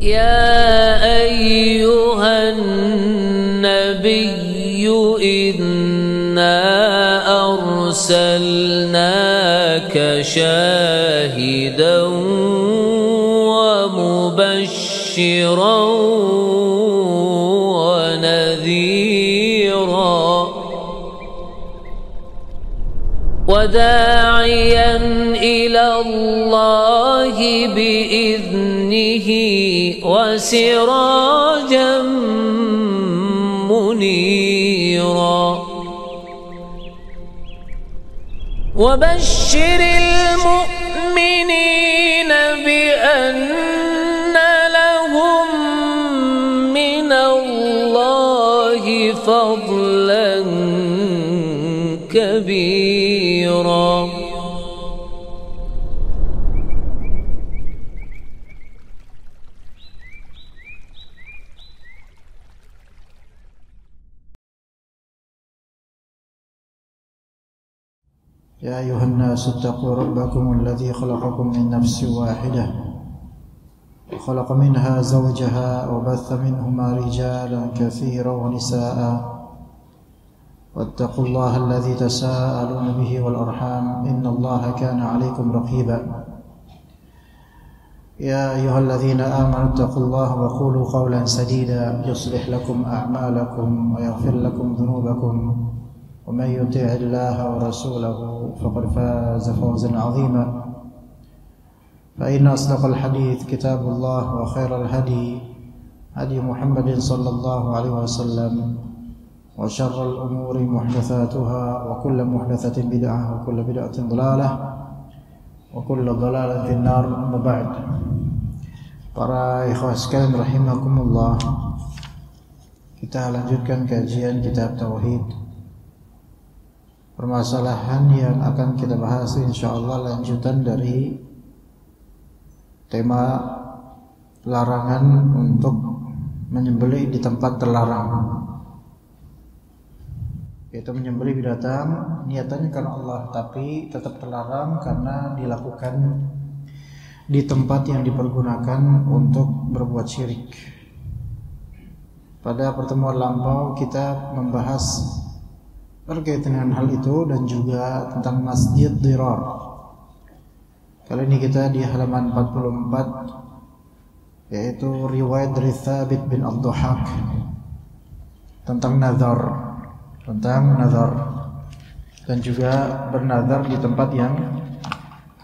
يا أيها النبي إنا أرسلناك شاهدا ومبشرا ونذيرا وداعيا إلى الله بإذنه وسراجا منيرا وبشر المؤمنين بأن لهم من الله فضلا كبيرا. يا أيها الناس اتقوا ربكم الذي خلقكم من نفس واحدة وخلق منها زوجها وبث منهما رجالا كثيرا ونساء واتقوا الله الذي تساءلون به والأرحام إن الله كان عليكم رقيبا. يا أيها الذين آمنوا اتقوا الله وقولوا قولا سديدا يصلح لكم أعمالكم ويغفر لكم ذنوبكم ومن يطع الله ورسوله فقد فاز فوزا عظيما. فإن أصدق الحديث كتاب الله وخير الهدي هدي محمد صلى الله عليه وسلم وشر الأمور محدثاتها وكل محدثة بدعة وكل بدعة ضلالة وكل ضلالة في النار. أما بعد. Para ikhwah sekalian rahimakumullah, kita lanjutkan kajian kitab Tauhid. Permasalahan yang akan kita bahas insyaallah lanjutan dari tema larangan untuk menyembelih di tempat terlarang, yaitu menyembelih binatang niatannya karena Allah tapi tetap terlarang karena dilakukan di tempat yang dipergunakan untuk berbuat syirik. Pada pertemuan lampau kita membahas terkait dengan hal itu dan juga tentang masjid dirar. Kali ini kita di halaman 44, yaitu riwayat dari Thabit bin Ad-Dhahhak tentang nazar, dan juga bernazar di tempat yang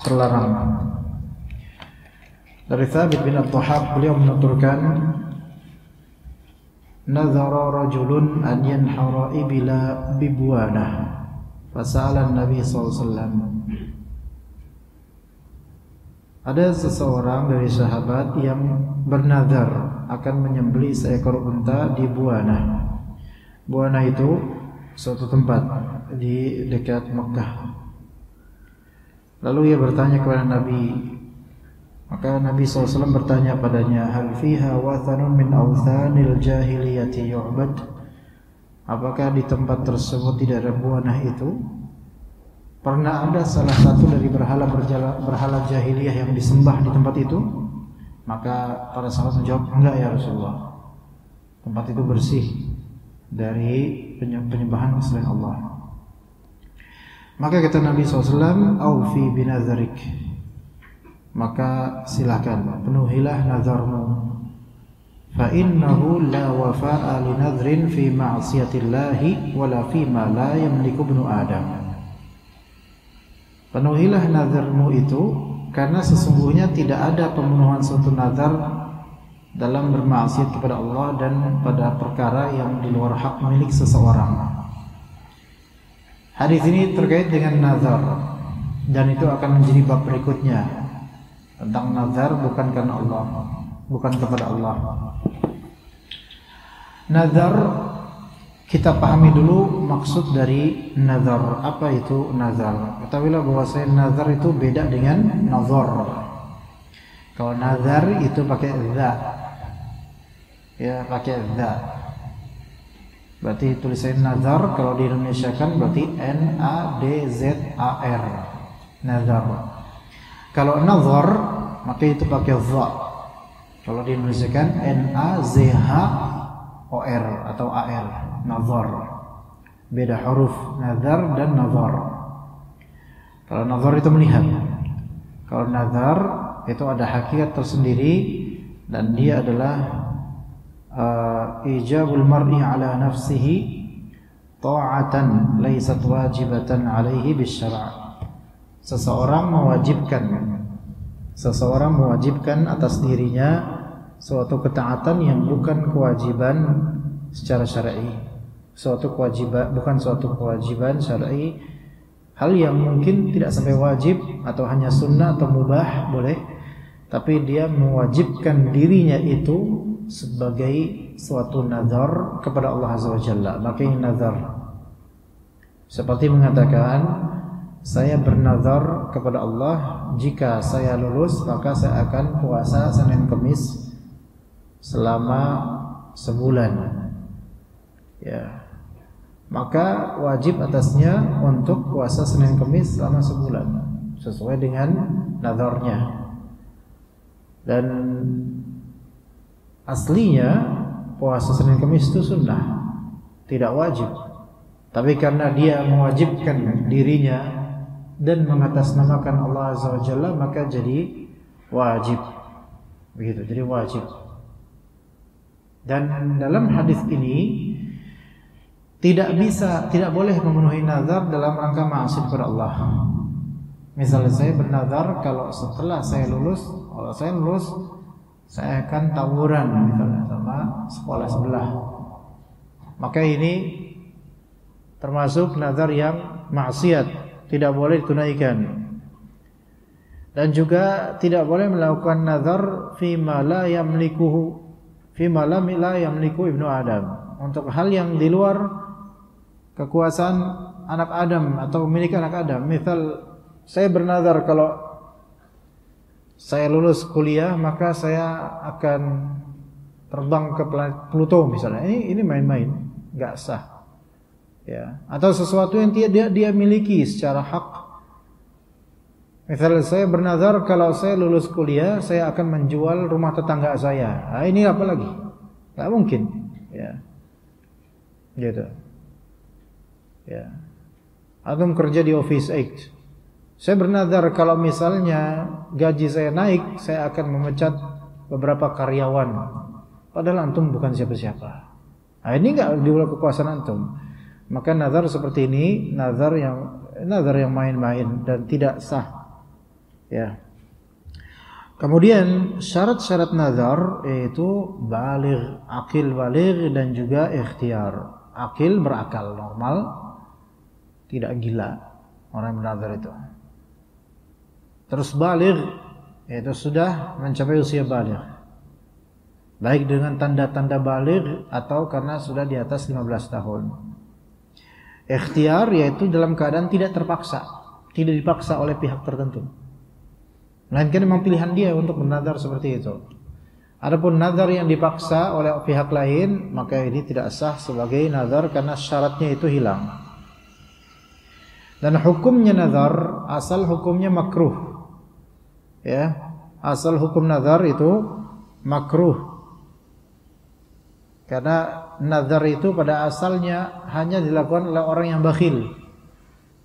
terlarang. Dari Thabit bin Ad-Dhahhak beliau menuturkan, nazara rajulun an yanhara ibila bibuanah fasa'ala Nabi SAW. Ada seseorang dari sahabat yang bernazar akan menyembelih seekor unta di Buanah. Buanah itu suatu tempat di dekat Mekah. Lalu ia bertanya kepada Nabi. Maka Nabi SAW bertanya padanya, hal fiha wathanun min awthanil jahiliyati yu'bad? Apakah di tempat tersebut tidak ada buanah itu pernah ada salah satu dari berhala jahiliyah yang disembah di tempat itu? Maka para sahabat menjawab, enggak ya Rasulullah, tempat itu bersih dari penyembahan selain Allah. Maka kata Nabi SAW, aufi binadharik, maka silakan penuhilah nazarmu. Fa innahu la wafa'a li nadhrin fi ma'siyatillahi wala fi ma la yamliku ibnu Adam. Penuhilah nazarmu itu karena sesungguhnya tidak ada pemenuhan suatu nazar dalam bermaksiat kepada Allah dan pada perkara yang di luar hak milik seseorang. Hadis ini terkait dengan nazar dan itu akan menjadi bab berikutnya tentang nazar bukan karena Allah, bukan kepada Allah. Nazar kita pahami dulu maksud dari nazar. Apa itu nazar? Ketahuilah bahwasanya nazar itu beda dengan nazar. Kalau nazar itu pakai za, ya pakai za. Berarti tulisan nazar kalau di Indonesia kan berarti N-A-D-Z-A-R, nazar. Kalau nazar maka itu pakai za. Kalau di Indonesia kan NAZHOR atau AR, nazar. Beda huruf nazar dan nazar. Kalau nazar itu melihat. Kalau nazar itu ada hakikat tersendiri dan dia adalah ijabul mar'i ala nafsihi ta'atan laysat wajibatan alaihi bisyara'. Seseorang mewajibkan atas dirinya suatu ketaatan yang bukan kewajiban secara syar'i. Bukan suatu kewajiban syar'i, hal yang mungkin tidak sampai wajib atau hanya sunnah atau mubah boleh, tapi dia mewajibkan dirinya itu sebagai suatu nazar kepada Allah Azza wa Jalla. Makanya nazar seperti mengatakan, saya bernazar kepada Allah, jika saya lulus maka saya akan puasa Senin Kamis selama sebulan. Ya. Maka wajib atasnya untuk puasa Senin Kamis selama sebulan sesuai dengan nazarnya. Dan aslinya puasa Senin Kamis itu sunnah, tidak wajib. Tapi karena dia mewajibkan dirinya dan mengatasnamakan Allah Azza wa Jalla, maka jadi wajib. Begitu, jadi wajib. Dan dalam hadis ini tidak boleh memenuhi nazar dalam rangka maksiat kepada Allah. Misalnya saya bernazar kalau setelah saya lulus, saya akan tawuran misalnya sama sekolah sebelah. Maka ini termasuk nazar yang maksiat, tidak boleh ditunaikan. Dan juga tidak boleh melakukan nazar fima la yamliku ibnu Adam, untuk hal yang di luar kekuasaan anak Adam atau milik anak Adam. Misal saya bernazar kalau saya lulus kuliah maka saya akan terbang ke planet Pluto misalnya. Ini main-main, enggak sah. Ya, atau sesuatu yang dia miliki secara hak. Misalnya saya bernazar kalau saya lulus kuliah saya akan menjual rumah tetangga saya. Nah, ini apa lagi? Enggak mungkin, ya. Gitu. Ya. Atau kerja di Office 8. Saya bernazar kalau misalnya gaji saya naik, saya akan memecat beberapa karyawan. Padahal antum bukan siapa-siapa. Nah, ini enggak di luar kekuasaan antum. Maka nazar seperti ini nazar yang main-main dan tidak sah. Ya. Kemudian syarat-syarat nazar yaitu baligh, akil baligh dan juga ikhtiar. Akil berakal normal, tidak gila orang yang bernazar itu. Terus baligh yaitu sudah mencapai usia baligh, baik dengan tanda-tanda baligh atau karena sudah di atas 15 tahun. Ikhtiar yaitu dalam keadaan tidak terpaksa, tidak dipaksa oleh pihak tertentu, melainkan memang pilihan dia untuk bernazar seperti itu. Adapun nazar yang dipaksa oleh pihak lain, maka ini tidak sah sebagai nazar karena syaratnya itu hilang. Dan hukumnya nazar, asal hukumnya makruh. Ya, asal hukum nazar itu makruh. Karena nazar itu pada asalnya hanya dilakukan oleh orang yang bakhil,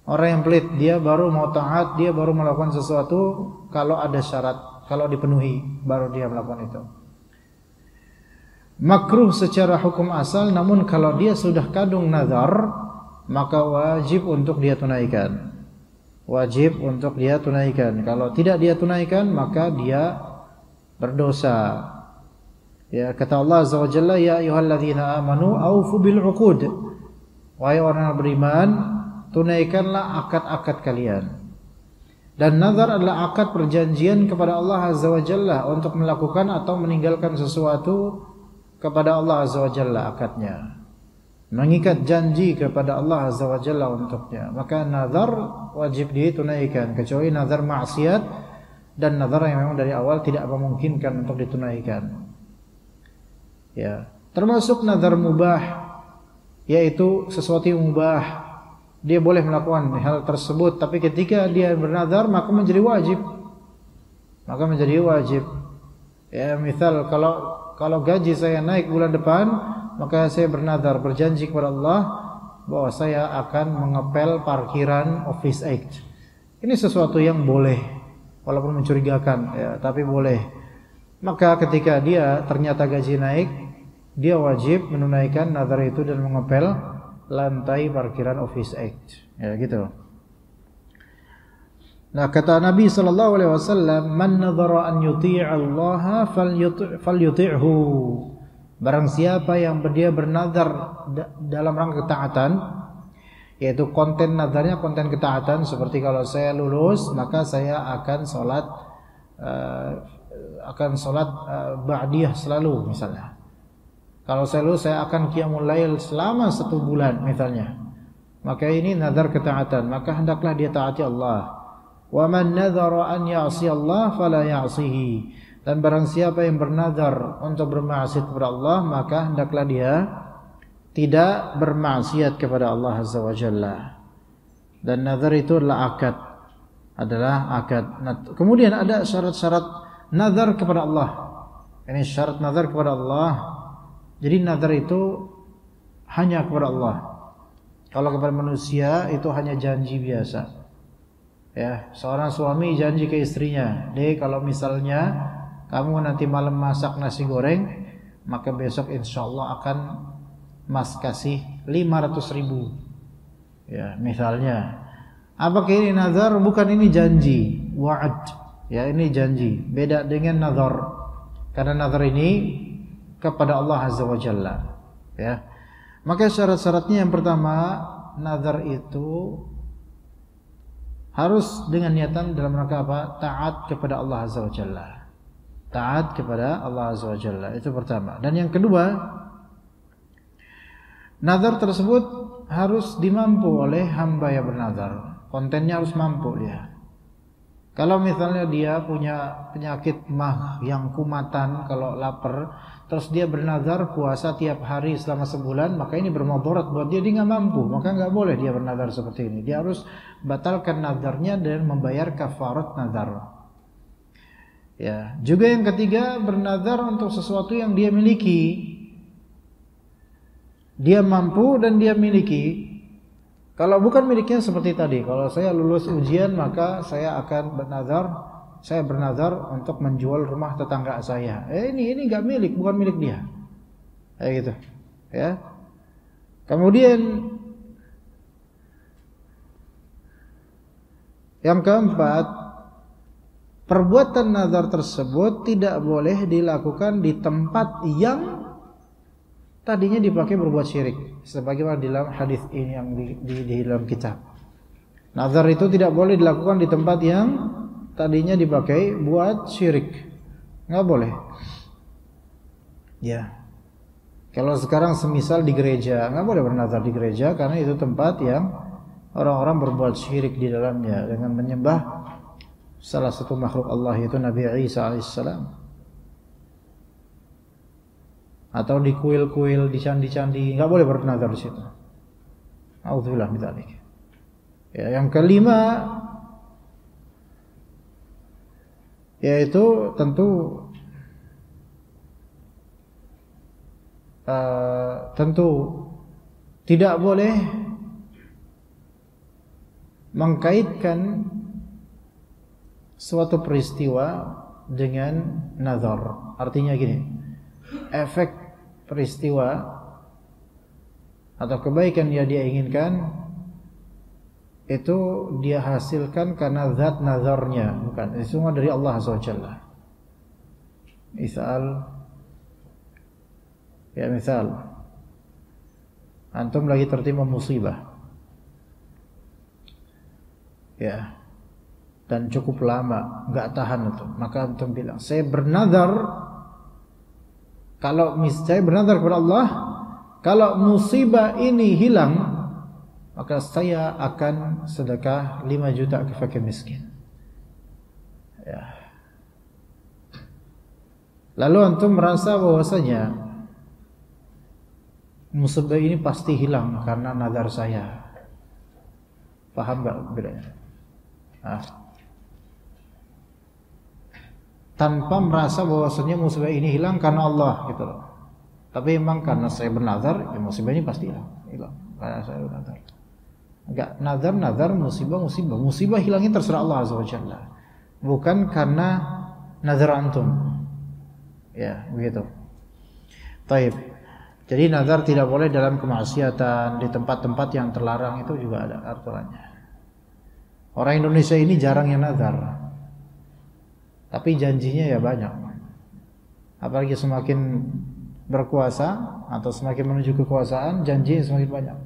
orang yang pelit. Dia baru mau taat, dia baru melakukan sesuatu kalau ada syarat, kalau dipenuhi baru dia melakukan itu. Makruh secara hukum asal, namun kalau dia sudah kadung nazar, maka wajib untuk dia tunaikan. Wajib untuk dia tunaikan. Kalau tidak dia tunaikan, maka dia berdosa. Ya, kata Allah Azza wa Jalla, ya ayyuhalladzina amanu aufu bil uqud. Wahai orang yang beriman, tunaikanlah akad-akad kalian. Dan nazar adalah akad perjanjian kepada Allah Azza wa Jalla untuk melakukan atau meninggalkan sesuatu kepada Allah Azza wa Jalla, akadnya mengikat janji kepada Allah Azza wa Jalla untuknya. Maka nazar wajib ditunaikan, kecuali nazar maksiat dan nazar yang memang dari awal tidak memungkinkan untuk ditunaikan. Ya, termasuk nazar mubah, yaitu sesuatu yang mubah, dia boleh melakukan hal tersebut, tapi ketika dia bernazar maka menjadi wajib. Ya, misal kalau gaji saya naik bulan depan, maka saya bernazar, berjanji kepada Allah bahwa saya akan mengepel parkiran Office Act. Ini sesuatu yang boleh, walaupun mencurigakan, ya, tapi boleh. Maka ketika dia ternyata gaji naik, dia wajib menunaikan nazar itu dan mengepel lantai parkiran Office Act. Ya, gitu. Nah, kata Nabi sallallahu alaihi wasallam, "Man nadhara an yuti'a Allah falyuti'hu." Barang siapa yang dia bernazar dalam rangka ketaatan, yaitu konten nazarnya konten ketaatan, seperti kalau saya lulus maka saya akan salat ba'diyah selalu misalnya. Kalau saya lulus saya akan qiyamul lail selama 1 bulan misalnya. Maka ini nazar ketaatan, maka hendaklah dia taati Allah. Wa man nadhara an ya'si Allah fala ya'sihi. Dan barang siapa yang bernazar untuk bermaksiat kepada Allah, maka hendaklah dia tidak bermaksiat kepada Allah Azza wa Jalla. Dan nazar itu adalah akad. Kemudian ada syarat-syarat nazar kepada Allah. Ini syarat nazar kepada Allah. Jadi nazar itu hanya kepada Allah. Kalau kepada manusia itu hanya janji biasa. Ya, seorang suami janji ke istrinya, "Dek, kalau misalnya kamu nanti malam masak nasi goreng, maka besok insyaallah akan Mas kasih 500.000." Ya, misalnya. Apakah ini nazar? Bukan, ini janji, wa'ad. Ya, ini janji. Beda dengan nazar. Karena nazar ini kepada Allah Azza wa Jalla. Ya. Maka syarat-syaratnya yang pertama, nazar itu harus dengan niatan dalam rangka apa? Taat kepada Allah Azza wa Jalla. Taat kepada Allah Azza wa Jalla, itu pertama. Dan yang kedua, nazar tersebut harus dimampu oleh hamba yang bernazar. Kontennya harus mampu dia. Kalau misalnya dia punya penyakit mah yang kumatan, kalau lapar, terus dia bernazar puasa tiap hari selama sebulan, maka ini bermudarat buat dia nggak mampu, maka nggak boleh dia bernazar seperti ini. Dia harus batalkan nazarnya dan membayar kafarat nazar. Ya, juga yang ketiga, bernazar untuk sesuatu yang dia miliki. Dia mampu dan dia miliki. Kalau bukan miliknya seperti tadi, kalau saya lulus ujian maka saya akan bernazar untuk menjual rumah tetangga saya. Ini enggak milik, bukan milik dia. Kayak gitu. Ya. Kemudian yang keempat, perbuatan nazar tersebut tidak boleh dilakukan di tempat yang tadinya dipakai berbuat syirik, sebagaimana di dalam hadis ini yang di dalam kitab. Nazar itu tidak boleh dilakukan di tempat yang tadinya dipakai buat syirik, nggak boleh. Ya, kalau sekarang semisal di gereja, nggak boleh bernazar di gereja karena itu tempat yang orang-orang berbuat syirik di dalamnya dengan menyembah salah satu makhluk Allah, yaitu Nabi Isa alaihissalam. Atau di kuil-kuil, di candi-candi, nggak boleh bernazar di situ. Auzubillah min dzalik. Ya, yang kelima yaitu tentu tidak boleh mengkaitkan suatu peristiwa dengan nazar. Artinya gini, efek peristiwa atau kebaikan yang dia inginkan itu dia hasilkan karena zat nazarnya, bukan. Itu semua dari Allah SWT. Misal antum lagi tertimpa musibah, ya, dan cukup lama nggak tahan itu, maka antum bilang, saya bernazar. Kalau saya bernazar kepada Allah, kalau musibah ini hilang, maka saya akan sedekah 5 juta ke fakir miskin. Ya. Lalu antum merasa bahwasanya musibah ini pasti hilang karena nazar saya. Paham enggak bedanya? tanpa merasa bahwasanya musibah ini hilang karena Allah gitu loh. Tapi memang karena saya bernazar, ya musibah ini pasti hilang karena saya bernazar. Enggak, nazar musibah hilangnya terserah Allah Azza wa Jalla. Bukan karena nazar antum. Ya, begitu. Taib. Jadi nazar tidak boleh dalam kemaksiatan, di tempat-tempat yang terlarang, itu juga ada aturannya. Orang Indonesia ini jarang yang nazar. Tapi janjinya ya banyak. Apalagi semakin berkuasa atau semakin menuju kekuasaan, janjinya semakin banyak.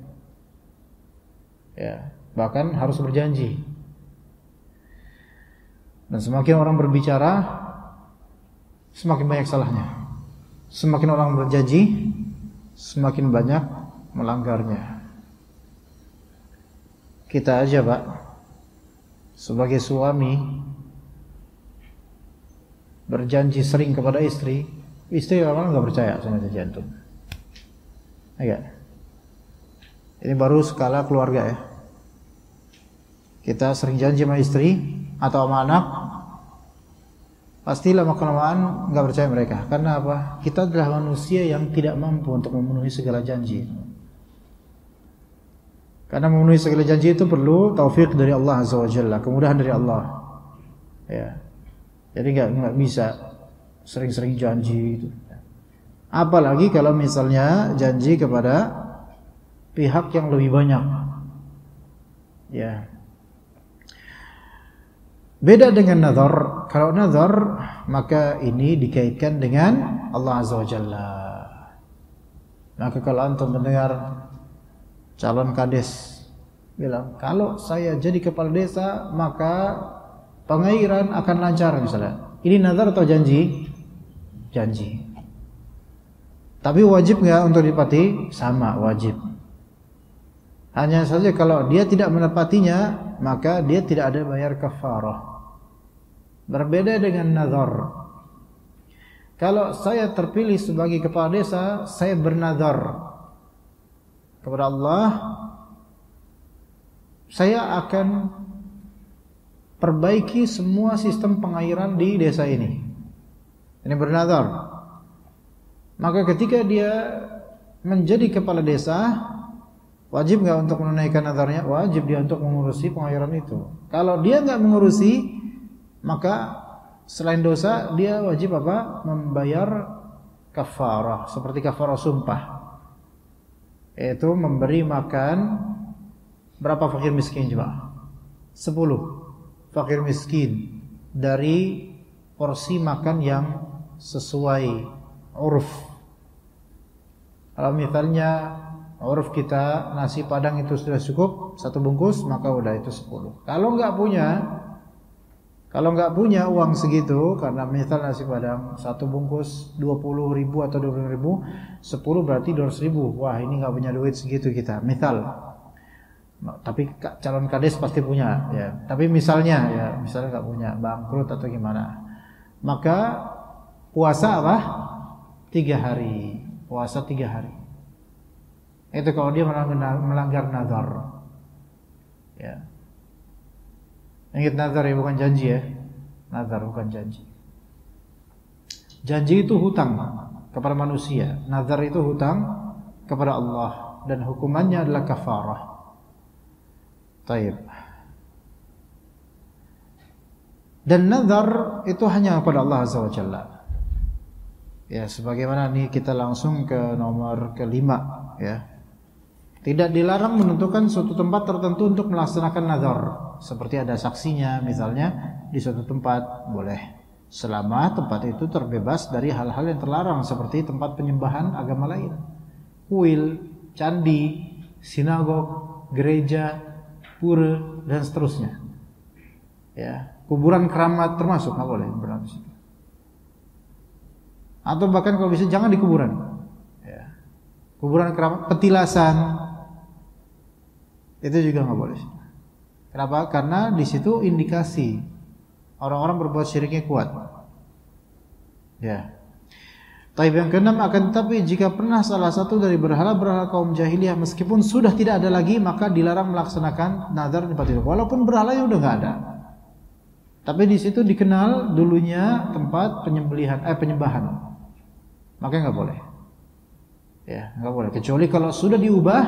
Ya, bahkan harus berjanji. Dan semakin orang berbicara, semakin banyak salahnya. Semakin orang berjanji, semakin banyak melanggarnya. Kita aja, Pak, sebagai suami berjanji sering kepada istri orang nggak percaya sama janji antum. Enggak. Ini baru skala keluarga ya. Kita sering janji sama istri atau sama anak, pasti lama-kelamaan nggak percaya mereka. Karena apa? Kita adalah manusia yang tidak mampu untuk memenuhi segala janji. Karena memenuhi segala janji itu perlu taufik dari Allah Azza wa Jalla, kemudahan dari Allah. Ya. Jadi nggak bisa sering-sering janji itu. Apalagi kalau misalnya janji kepada pihak yang lebih banyak. Ya. Beda dengan nazar. Kalau nazar, maka ini dikaitkan dengan Allah Azza wa Jalla. Maka kalau antum mendengar calon kades bilang, kalau saya jadi kepala desa maka pengairan akan lancar misalnya. Ini nazar atau janji? Janji. Tapi wajib nggak untuk ditepati? Sama, wajib. Hanya saja kalau dia tidak menepatinya, maka dia tidak ada bayar kafarah. Berbeda dengan nazar. Kalau saya terpilih sebagai kepala desa, saya bernazar kepada Allah, saya akan perbaiki semua sistem pengairan di desa ini. Ini bernazar. Maka ketika dia menjadi kepala desa, wajib nggak untuk menunaikan nazarnya? Wajib dia untuk mengurusi pengairan itu. Kalau dia nggak mengurusi, maka selain dosa dia wajib apa? Membayar kafarah, seperti kafarah sumpah. Yaitu memberi makan berapa fakir miskin coba? 10 fakir miskin dari porsi makan yang sesuai uruf. Kalau misalnya uruf kita nasi padang itu sudah cukup 1 bungkus, maka udah itu 10. Kalau nggak punya uang segitu, karena misal nasi padang 1 bungkus 20.000 atau 20.000, 10 berarti 200.000. Wah, ini nggak punya duit segitu kita. Misal, tapi calon kades pasti punya, ya. Tapi misalnya nggak punya, bangkrut atau gimana, maka puasa apa? 3 hari. Puasa 3 hari. Itu kalau dia melanggar nazar. Ya. Ingat nazar ya, bukan janji ya. Nazar bukan janji. Janji itu hutang kepada manusia. Nazar itu hutang kepada Allah dan hukumannya adalah kafarah. Taib. Dan nazar itu hanya kepada Allah Azza wa Jalla. Ya, sebagaimana nih kita langsung ke nomor kelima ya. Tidak dilarang menentukan suatu tempat tertentu untuk melaksanakan nazar. Seperti ada saksinya misalnya di suatu tempat boleh, selama tempat itu terbebas dari hal-hal yang terlarang seperti tempat penyembahan agama lain, kuil, candi, sinagog, gereja, pura dan seterusnya. Ya, kuburan keramat termasuk nggak boleh berada di situ. Atau bahkan kalau bisa jangan di kuburan. Ya. Kuburan keramat, petilasan itu juga nggak boleh. Kenapa? Karena di situ indikasi orang-orang berbuat syiriknya kuat. Ya. Taib yang keenam, akan tetapi jika pernah salah satu dari berhala-berhala kaum jahiliyah meskipun sudah tidak ada lagi, maka dilarang melaksanakan nazar di tempat itu. Walaupun berhalanya udah nggak ada, Tapi di situ dikenal dulunya tempat penyembahan. Makanya nggak boleh. Ya, nggak boleh. Kecuali kalau sudah diubah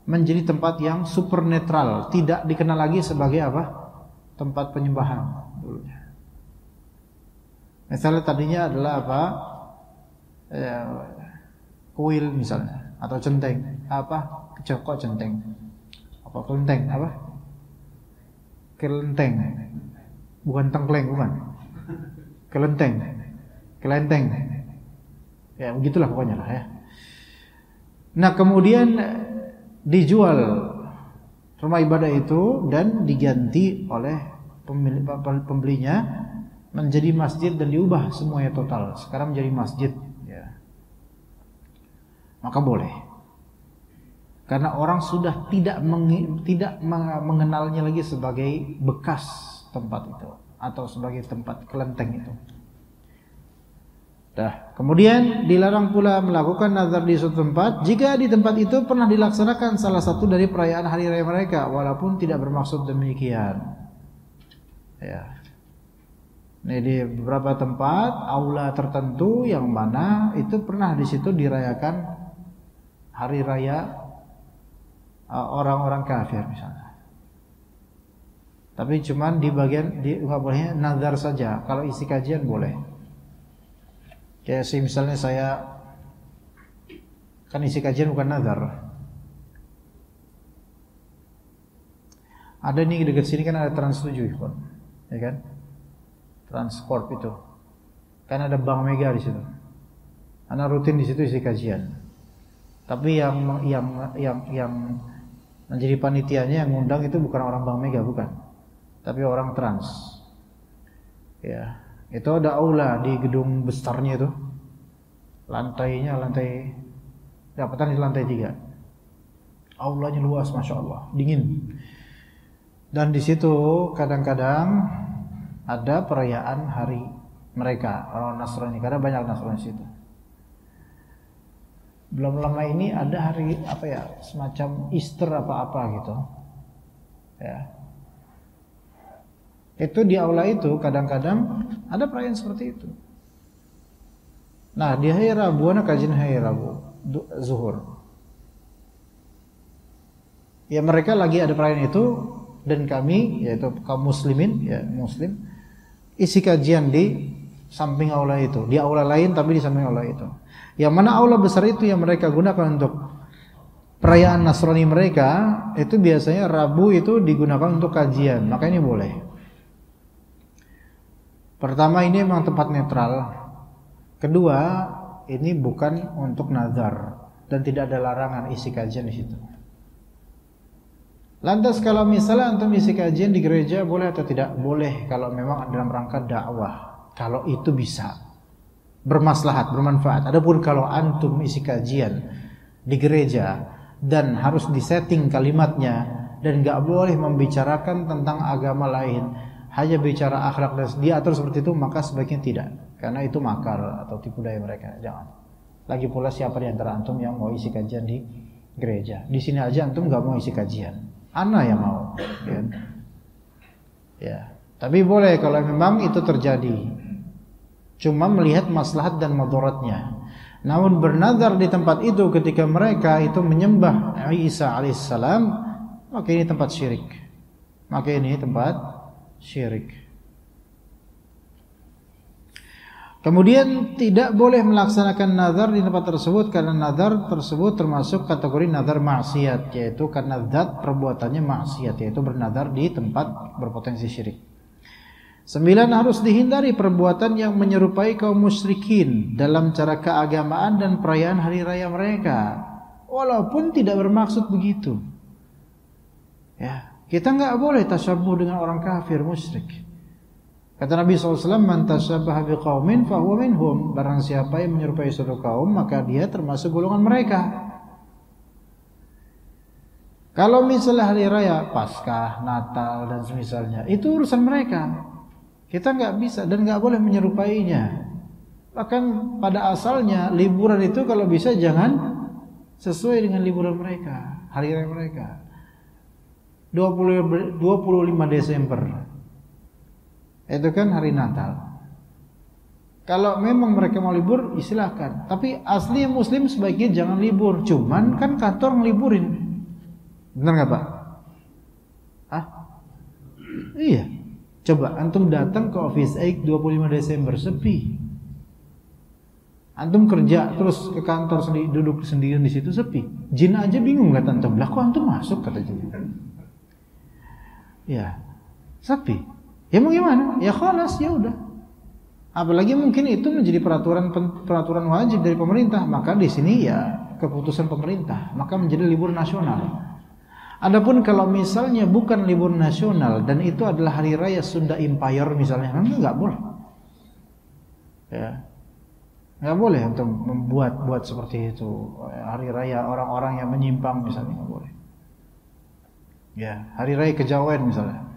menjadi tempat yang supernatural, tidak dikenal lagi sebagai apa? Tempat penyembahan dulunya. Misalnya tadinya adalah apa? Ya, kuil misalnya atau centeng. Apa? Kok centeng? Apa kelenteng? Apa? Kelenteng. Bukan tengkleng, bukan. Kelenteng. Kelenteng. Ya, begitulah pokoknya lah ya. Nah, kemudian dijual rumah ibadah itu dan diganti oleh pembelinya menjadi masjid dan diubah semuanya total. Sekarang menjadi masjid, ya. Maka boleh. Karena orang sudah tidak mengenalnya lagi sebagai bekas tempat itu atau sebagai tempat kelenteng itu. Kemudian dilarang pula melakukan nazar di suatu tempat jika di tempat itu pernah dilaksanakan salah satu dari perayaan hari raya mereka, walaupun tidak bermaksud demikian. Ya. Ini di beberapa tempat aula tertentu yang mana itu pernah di situ dirayakan hari raya orang-orang kafir misalnya. Tapi cuman di bagian nggak boleh nazar saja. Kalau isi kajian boleh. Kayak misalnya saya kan isi kajian bukan nazar. Ada nih dekat sini kan ada Trans 7, ya kan? Transcorp itu. Kan ada Bank Mega di situ. Ana rutin di situ isi kajian. Tapi yang menjadi panitianya yang ngundang itu bukan orang Bank Mega, bukan. Tapi orang Trans. Ya. Itu ada aula di gedung besarnya itu. Lantainya dapatan di lantai 3. Aulanya luas, masya Allah, dingin. Dan di situ kadang-kadang ada perayaan hari mereka orang Nasrani, karena banyak Nasrani di situ. Belum lama ini ada hari semacam Easter apa-apa gitu. Ya. Itu di aula itu kadang-kadang ada perayaan seperti itu. Nah, di hari Rabu ana kajian hari Rabu zuhur. Ya, mereka lagi ada perayaan itu dan kami yaitu kaum muslimin, ya muslim, isi kajian di samping aula itu. Di aula lain tapi di samping aula itu. Yang mana aula besar itu yang mereka gunakan untuk perayaan Nasrani mereka, itu biasanya Rabu itu digunakan untuk kajian. Maka ini boleh. Pertama, ini memang tempat netral. Kedua, ini bukan untuk nazar dan tidak ada larangan isi kajian di situ. Lantas kalau misalnya antum isi kajian di gereja boleh atau tidak? Boleh kalau memang dalam rangka dakwah. Kalau itu bisa bermaslahat, bermanfaat. Adapun kalau antum isi kajian di gereja dan harus disetting kalimatnya dan enggak boleh membicarakan tentang agama lain, hanya bicara akhlak dan diatur seperti itu, maka sebaiknya tidak, karena itu makar atau tipu daya mereka. Jangan. Lagi pula siapa di antara antum yang mau isi kajian di gereja? Di sini aja antum nggak mau isi kajian, ana yang mau. Ya. Tapi boleh kalau memang itu terjadi. Cuma melihat maslahat dan madaratnya. Namun bernazar di tempat itu ketika mereka itu menyembah Isa alaihissalam, maka ini tempat syirik. Maka ini tempat syirik. Kemudian tidak boleh melaksanakan nazar di tempat tersebut karena nazar tersebut termasuk kategori nazar maksiat, yaitu karena zat perbuatannya maksiat, yaitu bernazar di tempat berpotensi syirik. 9, harus dihindari perbuatan yang menyerupai kaum musyrikin dalam cara keagamaan dan perayaan hari raya mereka, walaupun tidak bermaksud begitu. Ya, kita nggak boleh tasyabuh dengan orang kafir musyrik. Kata Nabi SAW, man tasyabaha biqaumin fahuwa minhum. Barang siapa yang menyerupai suatu kaum, maka dia termasuk golongan mereka. Kalau misalnya hari raya Paskah, Natal dan semisalnya, itu urusan mereka. Kita nggak bisa dan nggak boleh menyerupainya. Bahkan pada asalnya liburan itu kalau bisa jangan sesuai dengan liburan mereka, hari raya mereka. 25 Desember Itu kan hari Natal. Kalau memang mereka mau libur, silakan. Tapi asli Muslim sebaiknya jangan libur. Cuman kan kantor ngeliburin. Benar nggak Pak? Ah? Iya. Coba antum datang ke Office 8 25 Desember sepi. Antum kerja terus ke kantor sendiri, duduk sendirian di situ sepi. Jin aja bingung kata antum. Lah kok antum masuk kata jin. Ya. Sepi. Ya mau gimana? Ya khalas, ya udah. Apalagi mungkin itu menjadi peraturan wajib dari pemerintah, maka di sini ya keputusan pemerintah, maka menjadi libur nasional. Adapun kalau misalnya bukan libur nasional dan itu adalah hari raya Sunda Empire misalnya, nggak boleh. Ya, nggak boleh untuk membuat seperti itu hari raya orang-orang yang menyimpang misalnya, nggak boleh. Ya, hari raya Kejawen misalnya,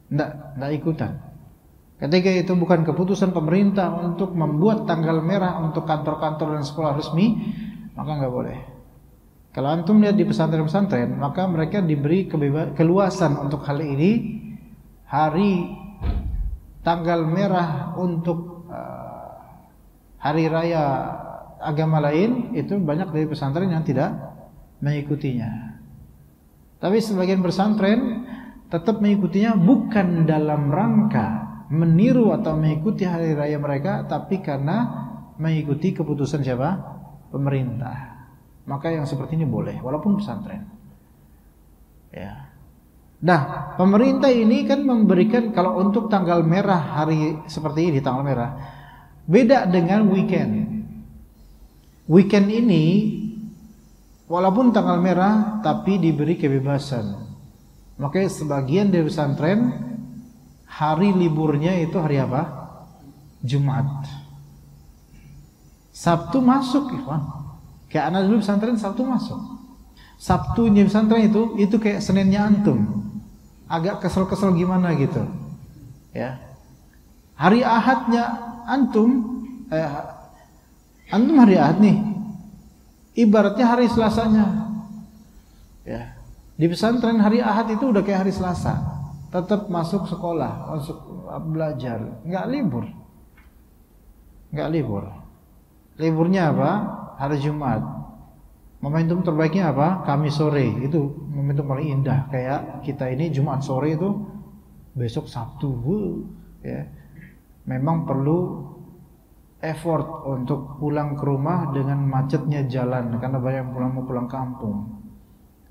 nggak ikutan. Ketika itu bukan keputusan pemerintah untuk membuat tanggal merah untuk kantor-kantor dan sekolah resmi, maka nggak boleh. Kalau antum lihat di pesantren-pesantren, maka mereka diberi keluasan untuk hal ini. Hari tanggal merah untuk hari raya agama lain itu banyak dari pesantren yang tidak mengikutinya. Tapi sebagian pesantren tetap mengikutinya bukan dalam rangka meniru atau mengikuti hari raya mereka, tapi karena mengikuti keputusan siapa? Pemerintah. Maka yang seperti ini boleh, walaupun pesantren. Ya. Nah, pemerintah ini kan memberikan kalau untuk tanggal merah hari seperti ini tanggal merah, beda dengan weekend. Weekend ini walaupun tanggal merah tapi diberi kebebasan. Makanya sebagian dari pesantren hari liburnya itu hari apa? Jumat. Sabtu masuk, ikhwan. Kayak anak dulu pesantren Sabtu masuk. Sabtunya pesantren itu kayak Seninnya antum. Agak kesel-kesel gimana gitu. Ya. Hari Ahadnya antum hari Ahad nih. Ibaratnya hari Selasanya. Ya. Di pesantren hari Ahad itu udah kayak hari Selasa. Tetap masuk sekolah, masuk belajar, nggak libur. Liburnya apa? Hari Jumat. Momentum terbaiknya apa? Kamis sore, itu momentum paling indah. Kayak kita ini Jumat sore itu, besok Sabtu, ya. Memang perlu effort untuk pulang ke rumah dengan macetnya jalan, karena banyak mau pulang kampung.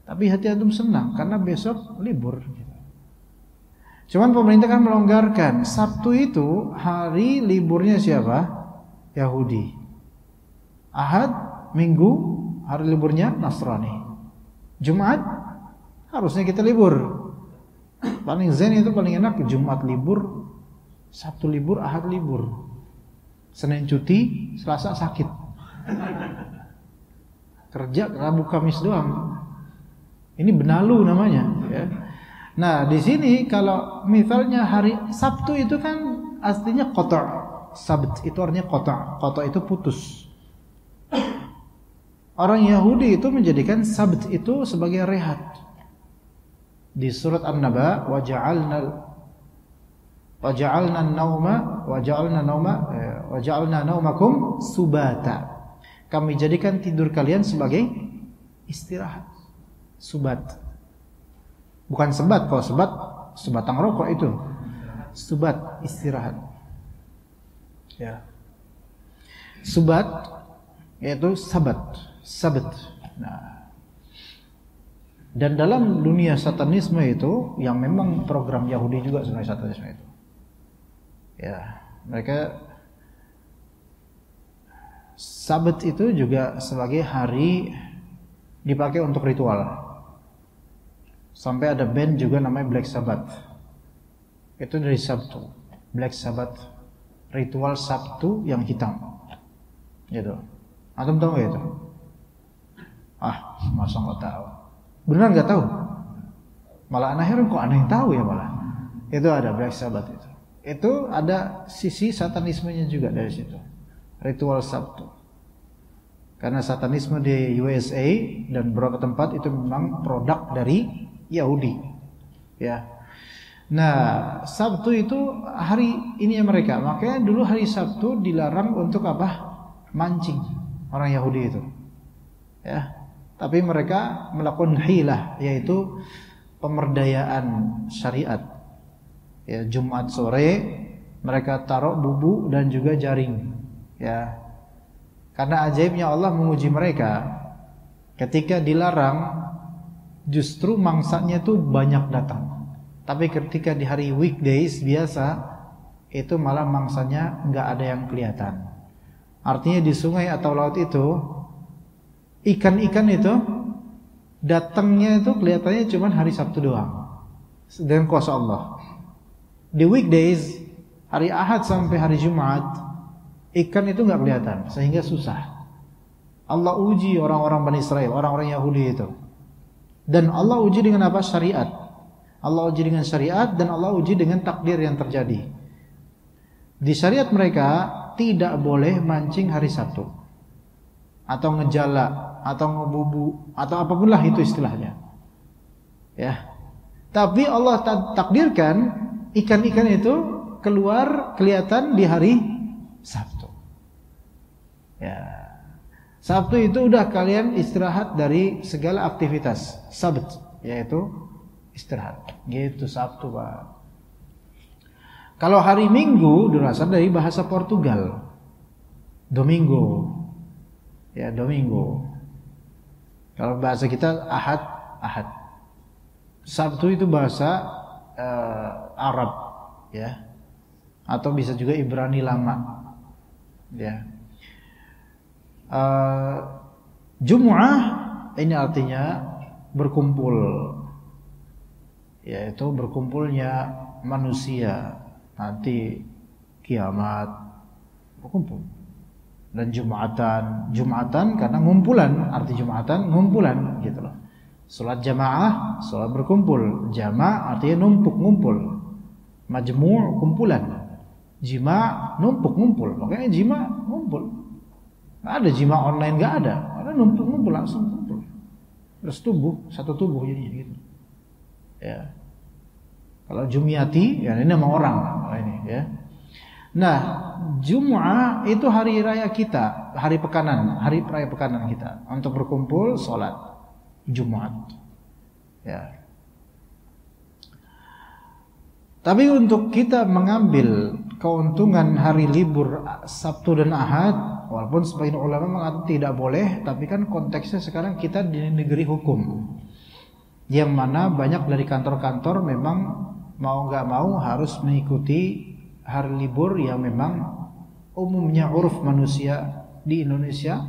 Tapi hati antum senang karena besok libur. Cuman pemerintah kan melonggarkan. Sabtu itu hari liburnya siapa? Yahudi. Ahad, Minggu, hari liburnya Nasrani. Jumat, harusnya kita libur. Paling zen itu paling enak. Jumat libur, Sabtu libur, Ahad libur. Senin cuti, Selasa sakit. Kerja Rabu Kamis doang. Ini benalu namanya. Ya. Nah, di sini kalau misalnya hari Sabtu itu kan aslinya qata'. Sabt itu artinya qata'. Qata' itu putus. Orang Yahudi itu menjadikan Sabt itu sebagai rehat. Di surat An-Naba, waja'alna naumakum subata. Kami jadikan tidur kalian sebagai istirahat. Subat. Bukan sebat, kalau sebatang rokok itu. Subat, istirahat. Ya. Subat yaitu sabat. Nah. Dan dalam dunia satanisme itu yang memang program Yahudi juga sebenarnya satanisme itu. Ya, mereka Sabat itu juga sebagai hari dipakai untuk ritual. Sampai ada band juga namanya Black Sabbath. Itu dari Sabtu. Black Sabbath, ritual Sabtu yang hitam. Gitu. Antum tahu enggak itu? Masa enggak tahu. Benar enggak tahu? Malah anak heran kok aneh yang tahu ya malah. Itu ada Black Sabbath itu. Itu ada sisi satanismenya juga dari situ. Ritual Sabtu. Karena satanisme di USA dan beberapa tempat itu memang produk dari Yahudi. Ya. Nah, Sabtu itu hari ini mereka. Makanya dulu hari Sabtu dilarang untuk apa? Mancing orang Yahudi itu. Ya. Tapi mereka melakukan hilah, yaitu pemerdayaan syariat. Ya, Jumat sore mereka taruh bubu dan juga jaring. Ya. Karena ajaibnya Allah menguji mereka. Ketika dilarang, justru mangsanya itu banyak datang. Tapi ketika di hari weekdays biasa, itu malah mangsanya nggak ada yang kelihatan. Artinya di sungai atau laut itu, ikan-ikan itu datangnya itu kelihatannya cuma hari Sabtu doang, dengan kuasa Allah. Di weekdays, hari Ahad sampai hari Jumat, ikan itu nggak kelihatan, sehingga susah. Allah uji orang-orang Bani Israel, orang-orang Yahudi itu. Dan Allah uji dengan apa? Syariat. Allah uji dengan syariat dan Allah uji dengan takdir yang terjadi. Di syariat mereka tidak boleh mancing hari Sabtu, atau ngejala, atau ngebubu, atau apapun lah itu istilahnya. Ya. Tapi Allah takdirkan ikan-ikan itu keluar kelihatan di hari Sabtu. Ya. Sabtu itu udah kalian istirahat dari segala aktivitas. Sabt, yaitu istirahat. Gitu Sabtu, Pak. Kalau hari Minggu berasal dari bahasa Portugal. Domingo. Ya, domingo. Kalau bahasa kita Ahad, Ahad. Sabtu itu bahasa Arab, ya. Atau bisa juga Ibrani lama. Ya. Jumu'ah ini artinya berkumpul, yaitu berkumpulnya manusia nanti kiamat, berkumpul. Dan Jumatan karena ngumpulan, arti Jumatan ngumpulan gitu loh. Salat jamaah, salat berkumpul. Jama' artinya numpuk, ngumpul. Majmu' kumpulan. Jima' numpuk, ngumpul. Makanya jima' ngumpul. Nggak ada jima' online, nggak ada. Karena numpuk, ngumpul, langsung ngumpul. Terus tubuh, satu tubuh jadinya gitu. Ya. Kalau Jumiati, ya ini nama orang ini ya. Nah, Jum'ah itu hari raya kita, hari pekanan, hari raya pekanan kita untuk berkumpul sholat Jumat. Ya. Tapi untuk kita mengambil keuntungan hari libur Sabtu dan Ahad, walaupun sebagian ulama mengatakan tidak boleh, tapi kan konteksnya sekarang kita di negeri hukum, yang mana banyak dari kantor-kantor memang mau nggak mau harus mengikuti hari libur yang memang umumnya uruf manusia di Indonesia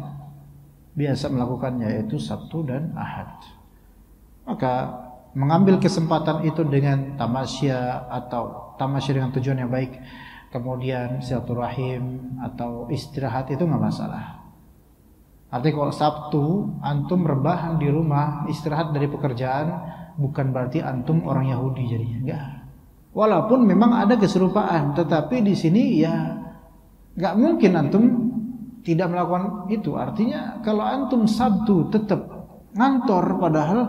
biasa melakukannya, yaitu Sabtu dan Ahad. Maka mengambil kesempatan itu dengan tamasya atau tamasya dengan tujuan yang baik, kemudian silaturahim atau istirahat, itu nggak masalah. Artinya kalau Sabtu antum rebahan di rumah, istirahat dari pekerjaan, bukan berarti antum orang Yahudi jadinya, enggak. Walaupun memang ada keserupaan, tetapi di sini ya nggak mungkin antum tidak melakukan itu. Artinya kalau antum Sabtu tetap ngantor padahal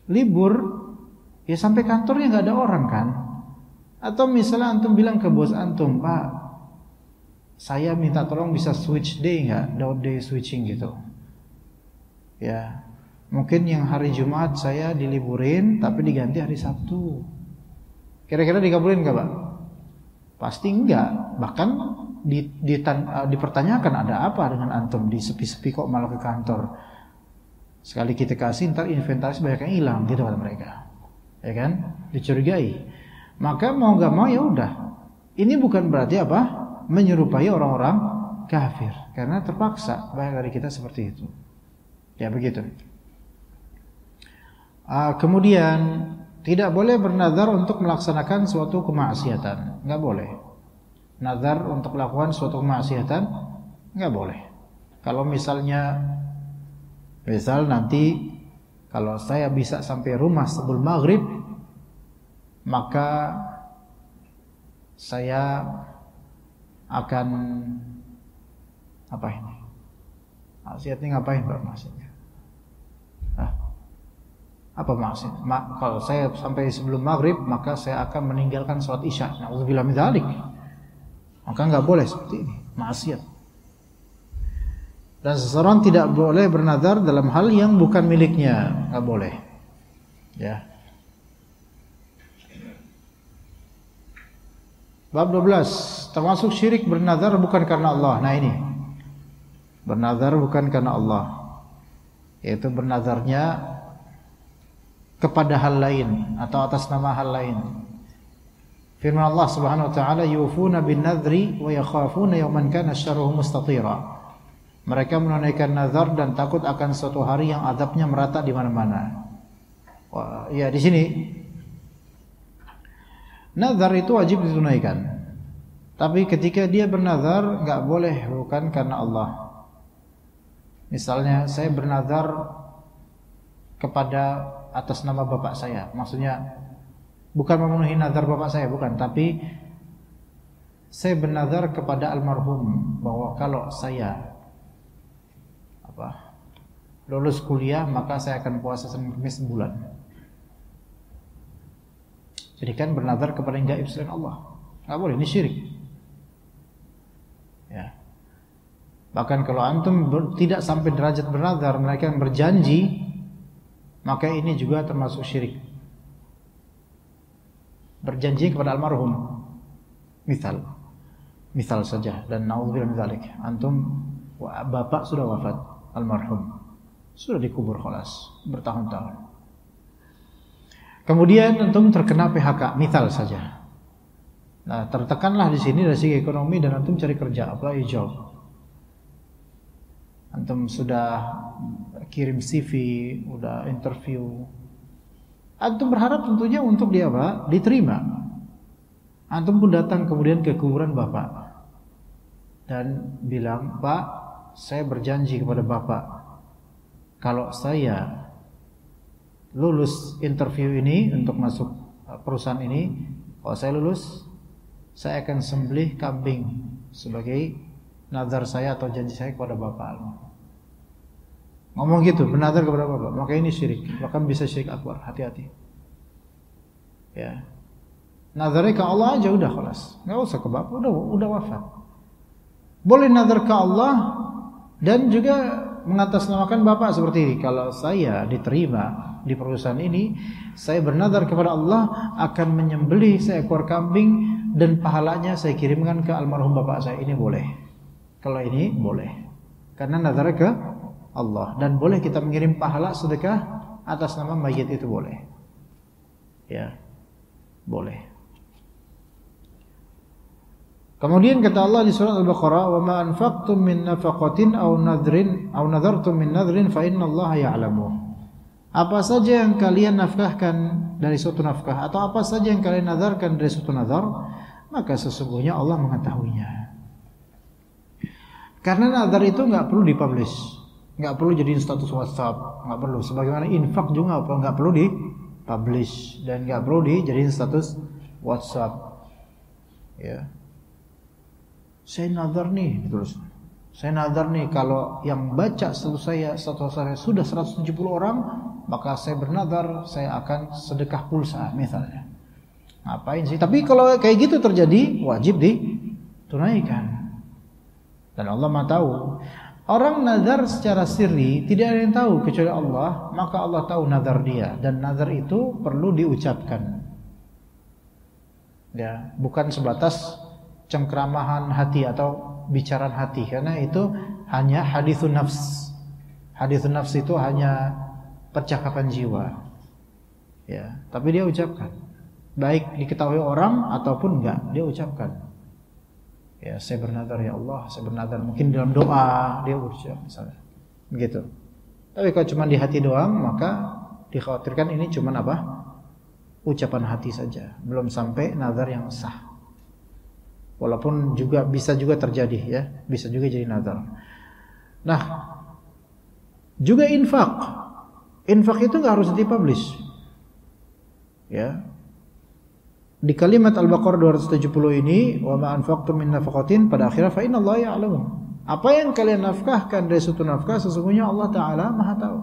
libur, ya sampai kantornya nggak ada orang kan? Atau misalnya antum bilang ke bos antum, Pak, saya minta tolong bisa switch day nggak, day switching gitu. Ya, mungkin yang hari Jumat saya diliburin, tapi diganti hari Sabtu. Kira-kira dikabulin nggak, Pak? Pasti enggak. Bahkan dipertanyakan ada apa dengan antum, di sepi-sepi kok malah ke kantor. Sekali kita kasih, ntar inventaris banyak yang hilang, gitu kata mereka. Ya kan? Dicurigai. Maka mau nggak mau ya udah. Ini bukan berarti apa? Menyerupai orang-orang kafir, karena terpaksa banyak dari kita seperti itu. Ya begitu. Kemudian tidak boleh bernazar untuk melaksanakan suatu kemaksiatan, nggak boleh. Nazar untuk melakukan suatu kemaksiatan nggak boleh. Kalau misal nanti kalau saya bisa sampai rumah sebelum maghrib, maka saya akan apa ini? Maksiatnya ngapain, Pak, maksudnya? Apa maksudnya? Kalau saya sampai sebelum maghrib, maka saya akan meninggalkan sholat isya. Na'udzubillah min dzalik. Maka nggak boleh seperti ini, maksiat. Dan seseorang tidak boleh bernazar dalam hal yang bukan miliknya, nggak boleh. Ya. Bab 12, termasuk syirik bernazar bukan karena Allah. Nah ini, bernazar bukan karena Allah, yaitu bernazarnya kepada hal lain atau atas nama hal lain. Firman Allah Subhanahu wa taala, yufuna bin nadri wa yakhafuna yawman kana syarruhu mustatira. Mereka menunaikan nazar dan takut akan suatu hari yang azabnya merata di mana-mana. Wah, ya di sini nazar itu wajib ditunaikan. Tapi ketika dia bernazar enggak boleh bukan karena Allah. Misalnya saya bernazar kepada atas nama bapak saya, maksudnya bukan memenuhi nazar bapak saya, bukan, tapi saya bernazar kepada almarhum bahwa kalau saya lulus kuliah maka saya akan puasa Senin Kamis sebulan. Jadi kan bernazar kepada yang gaib selain Allah, nggak boleh, ini syirik. Ya. Bahkan kalau antum tidak sampai derajat bernazar, mereka yang berjanji, maka ini juga termasuk syirik. Berjanji kepada almarhum, misal saja, dan naudzubillah min dzalik, antum bapak sudah wafat, almarhum sudah dikubur khalas bertahun-tahun, kemudian antum terkena PHK, misal saja. Nah, tertekanlah di sini dari segi ekonomi dan antum cari kerja, apply job. Antum sudah kirim CV, udah interview. Antum berharap tentunya untuk dia apa? Diterima. Antum pun datang kemudian ke kuburan bapak dan bilang, Pak, saya berjanji kepada bapak, kalau saya lulus interview ini untuk masuk perusahaan ini, kalau saya lulus, saya akan sembelih kambing sebagai nazar saya atau janji saya kepada bapak. Ngomong gitu, bernazar kepada bapak, maka ini syirik, bahkan bisa syirik akbar, hati-hati. Ya. Nazarnya ke Allah aja udah khalas, enggak usah ke bapak, udah wafat. Boleh nazar ke Allah dan juga mengatasnamakan bapak seperti ini. Kalau saya diterima di perusahaan ini, saya bernazar kepada Allah akan menyembelih seekor kambing dan pahalanya saya kirimkan ke almarhum bapak saya. Ini boleh. Kalau ini boleh, karena nazar ke Allah, dan boleh kita mengirim pahala sedekah atas nama mayit, itu boleh. Ya, boleh. Kemudian kata Allah di surat Al-Baqarah, "Wa ma anfaqtum min nafaqatin aw nadrin aw nadartum min nadrin fa innallaha ya'lamu." Apa saja yang kalian nafkahkan dari suatu nafkah atau apa saja yang kalian nazarkan dari suatu nazar, maka sesungguhnya Allah mengetahuinya. Karena nazar itu enggak perlu dipublish, enggak perlu jadiin status WhatsApp, enggak perlu. Sebagaimana infak juga enggak perlu dipublish dan enggak perlu dijadiin status WhatsApp. Ya. Saya nazar nih, terus saya nazar nih kalau yang baca status saya sudah 170 orang, maka saya bernazar saya akan sedekah pulsa misalnya. Ngapain sih? Tapi kalau kayak gitu terjadi, wajib ditunaikan. Dan Allah Maha tahu. Orang nazar secara sirri tidak ada yang tahu kecuali Allah, maka Allah tahu nazar dia, dan nazar itu perlu diucapkan. Ya, bukan sebatas cengkramahan hati atau bicaraan hati, karena itu hanya hadithun nafs. Hadithun nafs itu hanya percakapan jiwa. Ya, tapi dia ucapkan. Baik diketahui orang ataupun enggak, dia ucapkan. Ya, saya bernazar ya Allah, saya bernazar, mungkin dalam doa dia ucap misalnya. Begitu. Tapi kalau cuma di hati doang, maka dikhawatirkan ini cuma apa? Ucapan hati saja, belum sampai nazar yang sah. Walaupun juga bisa juga terjadi, ya, bisa juga jadi nazar. Nah, juga infak. Infak itu enggak harus dipublish. Ya. Di kalimat Al-Baqarah 270 ini, wa ma anfaqtum min nafaqatin, pada akhirnya fa innallaha ya'lamu. Apa yang kalian nafkahkan dari suatu nafkah, sesungguhnya Allah Ta'ala Maha tahu.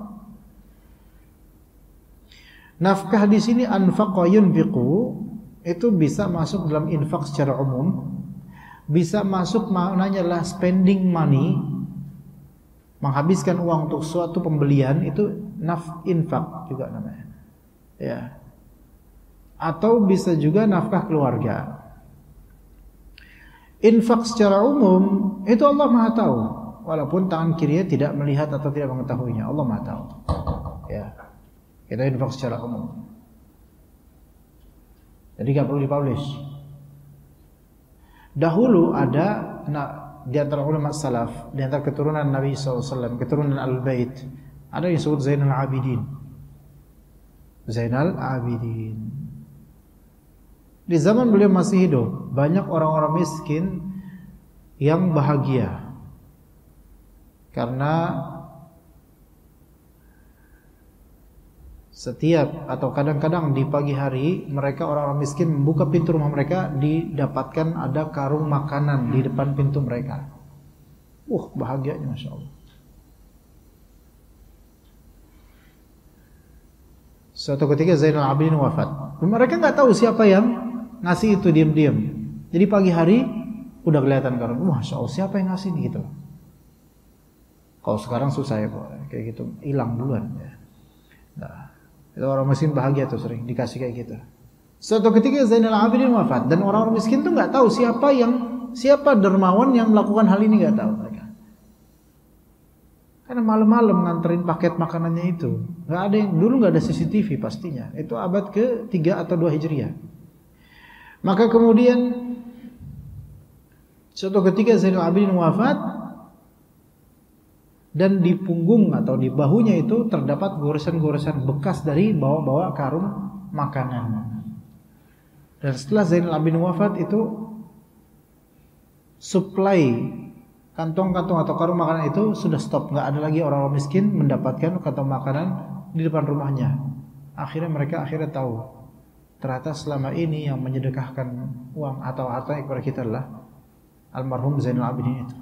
Nafkah di sini anfaqa yunfiqu itu bisa masuk dalam infak secara umum, bisa masuk maknanya adalah spending money, menghabiskan uang untuk suatu pembelian, itu infak juga namanya. Ya. Atau bisa juga nafkah keluarga. Infak secara umum itu Allah Maha tahu, walaupun tangan kirinya tidak melihat atau tidak mengetahuinya, Allah Maha tahu. Ya. Kita infak secara umum. Jadi gak perlu dipublish. Dahulu ada di antara ulama salaf, di antara keturunan Nabi SAW, keturunan Al-Bait, ada yang disebut Zainal Abidin. Zainal Abidin. Di zaman beliau masih hidup, banyak orang-orang miskin yang bahagia karena setiap atau kadang-kadang di pagi hari mereka orang-orang miskin membuka pintu rumah mereka, didapatkan ada karung makanan di depan pintu mereka. Bahagianya Masya Allah. Suatu ketika Zainal Abidin wafat. Mereka nggak tahu siapa yang ngasih itu, diam-diam. Jadi pagi hari udah kelihatan karung. Masya Allah, siapa yang ngasih ini gitu. Kalau sekarang susah ya Pak, kayak gitu hilang duluan ya. Nah, itu orang miskin bahagia tuh sering dikasih kayak gitu. Suatu ketika Zainal Abidin wafat dan orang-orang miskin tuh nggak tahu siapa dermawan yang melakukan hal ini, nggak tahu mereka. Karena malam-malam nganterin paket makanannya itu, nggak ada yang dulu nggak ada CCTV pastinya. Itu abad ke-3 atau 2 Hijriah. Maka kemudian suatu ketika Zainal Abidin wafat, dan di punggung atau di bahunya itu terdapat goresan-goresan bekas dari bawa-bawa karung makanan. Dan setelah Zainal Abidin wafat itu supply kantong-kantong atau karung makanan itu sudah stop, nggak ada lagi orang-orang miskin mendapatkan kantong makanan di depan rumahnya. Akhirnya mereka tahu ternyata selama ini yang menyedekahkan uang atau harta kepada kita adalah almarhum Zainal Abidin itu.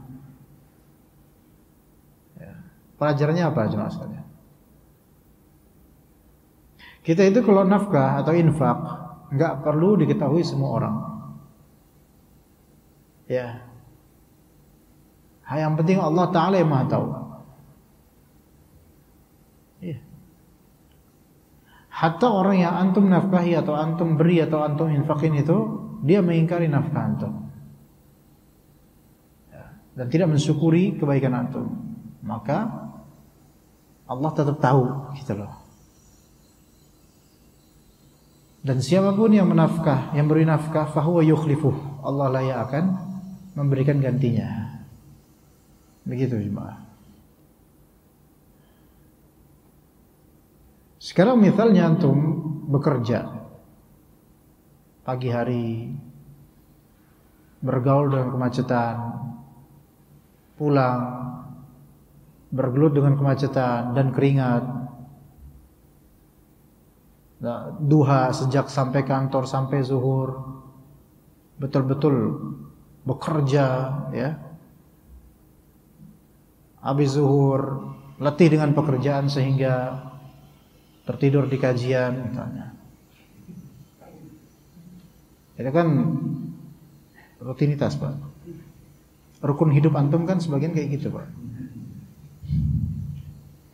Pelajarannya apa jemaah sekalian? Kita itu kalau nafkah atau infak nggak perlu diketahui semua orang. Ya. Yang penting Allah Ta'ala yang Maha tahu. Ya. Hatta orang yang antum nafkahi atau antum beri atau antum infakin itu, dia mengingkari nafkah antum. Ya. Dan tidak mensyukuri kebaikan antum. Maka Allah tetap tahu gitu loh. Dan siapapun yang menafkah, yang beri nafkah, fahuwa yukhlifuh, Allah lah yang akan memberikan gantinya. Begitu jemaah. Sekarang misalnya antum bekerja pagi hari, bergaul dengan kemacetan, pulang bergelut dengan kemacetan dan keringat, duha sejak sampai kantor sampai zuhur, betul-betul bekerja ya. Habis zuhur letih dengan pekerjaan sehingga tertidur di kajian misalnya. Itu kan rutinitas Pak. Rukun hidup antum kan sebagian kayak gitu Pak.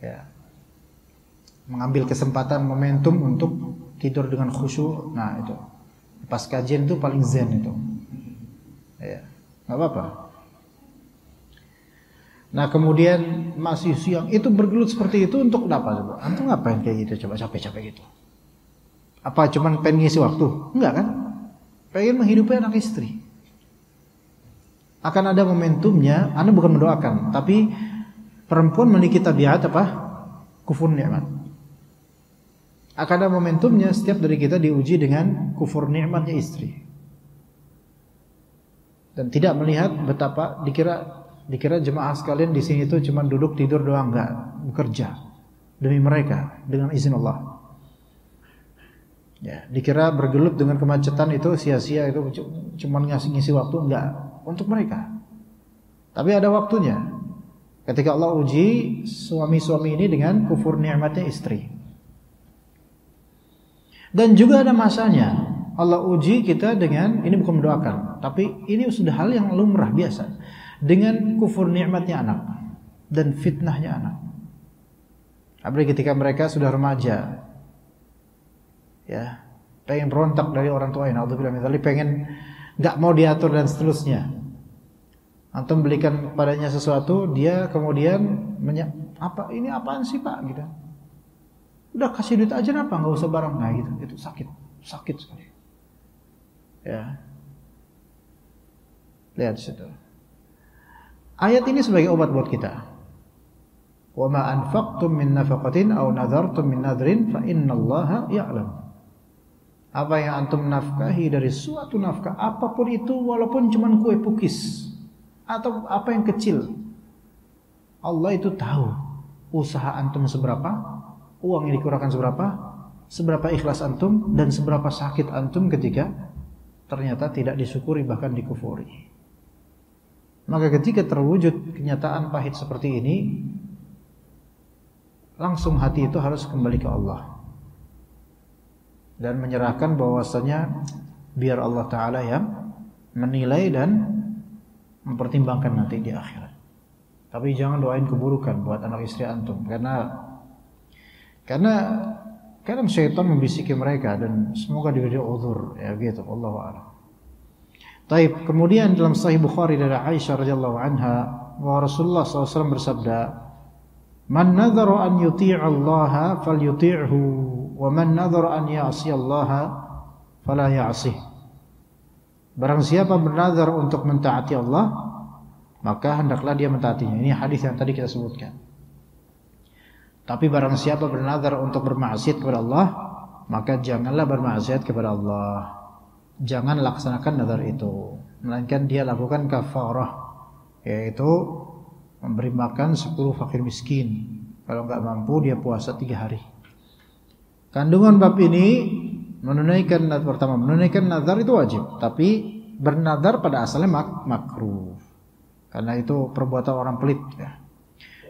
Ya. Mengambil kesempatan momentum untuk tidur dengan khusyuk. Nah itu pas kajian itu paling zen itu. Ya, nggak apa-apa. Nah kemudian masih siang itu bergelut seperti itu untuk apa coba? Antum ngapain kayak gitu coba, capek-capek gitu? Apa cuman pengen ngisi waktu? Enggak kan? Pengen menghidupi anak istri. Akan ada momentumnya. Anda bukan mendoakan, tapi perempuan memiliki tabiat apa? Kufur nikmat. Akan ada momentumnya setiap dari kita diuji dengan kufur nikmatnya istri. Dan tidak melihat betapa dikira jemaah sekalian di sini itu cuma duduk tidur doang, enggak, bekerja demi mereka dengan izin Allah. Ya, dikira bergelut dengan kemacetan itu sia-sia, itu cuma ngisi waktu, enggak, untuk mereka. Tapi ada waktunya. Ketika Allah uji suami-suami ini dengan kufur nikmatnya istri. Dan juga ada masanya. Allah uji kita dengan, ini bukan mendoakan, tapi ini sudah hal yang lumrah biasa, dengan kufur nikmatnya anak dan fitnahnya anak. Apalagi ketika mereka sudah remaja, ya, pengen berontak dari orang tuanya, pengen nggak mau diatur dan seterusnya. Antum belikan padanya sesuatu, dia kemudian ini apaan sih Pak, gitu. Udah kasih duit aja apa, nggak usah barang, nah gitu, itu sakit sekali. Ya, lihat situ. Ayat ini sebagai obat buat kita. Wa ma anfaqtum min nafaqatin aw nadhartum min nadrin fa innallaha ya'lam. Apa yang antum nafkahi dari suatu nafkah, apapun itu, walaupun cuman kue pukis atau apa yang kecil, Allah itu tahu usaha antum seberapa, uang yang dikurangkan seberapa ikhlas antum, dan seberapa sakit antum ketika ternyata tidak disyukuri, bahkan dikufuri. Maka ketika terwujud kenyataan pahit seperti ini, langsung hati itu harus kembali ke Allah dan menyerahkan bahwasanya biar Allah Ta'ala yang menilai dan mempertimbangkan nanti di akhirat. Tapi jangan doain keburukan buat anak istri antum, karena kadang syaitan membisiki mereka, dan semoga diberi uzur, ya gitu, wallahu a'lam. Taib. Kemudian dalam Sahih Bukhari dari Aisyah radhiyallahu anha, bahwa Rasulullah SAW bersabda, "Man nadhara an yuti'a Allah falyuti'hu, wa man nadhara an ya'si Allah fala ya'sih." Barang siapa bernazar untuk mentaati Allah, maka hendaklah dia mentaatinya. Ini hadis yang tadi kita sebutkan. Tapi barang siapa bernazar untuk bermaksiat kepada Allah, maka janganlah bermaksiat kepada Allah. Jangan laksanakan nazar itu, melainkan dia lakukan kafarah, yaitu memberi makan 10 fakir miskin. Kalau enggak mampu, dia puasa 3 hari. Kandungan bab ini menunaikan nazar itu wajib, tapi bernazar pada asalnya makruh, karena itu perbuatan orang pelit, ya.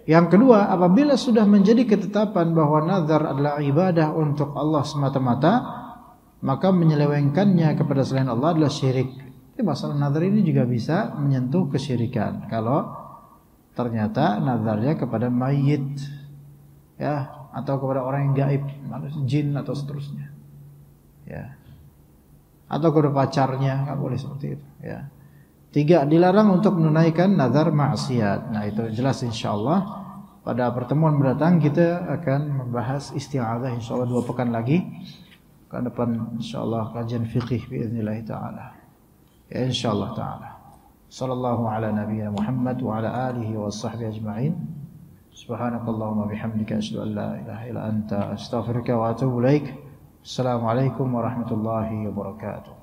Yang kedua, apabila sudah menjadi ketetapan bahwa nazar adalah ibadah untuk Allah semata-mata, maka menyelewengkannya kepada selain Allah adalah syirik. Jadi masalah nazar ini juga bisa menyentuh kesyirikan kalau ternyata nazarnya kepada mayit, ya, atau kepada orang yang gaib, jin atau seterusnya, ya, atau kepada pacarnya, nggak boleh seperti itu, ya. 3, dilarang untuk menunaikan nazar maksiat. Nah, itu jelas insyaallah pada pertemuan mendatang kita akan membahas isti'adzah insyaallah 2 pekan lagi. Ke depan insyaallah kajian fiqih باذنillah taala. Ya insyaallah taala. Sallallahu ala nabiyyina Muhammad wa ala alihi wa sahbihi ajma'in. Subhanakallahumma bihamdika asyhadu an la ilaha illa anta astaghfiruka wa atubu ilaik. Assalamualaikum warahmatullahi wabarakatuh.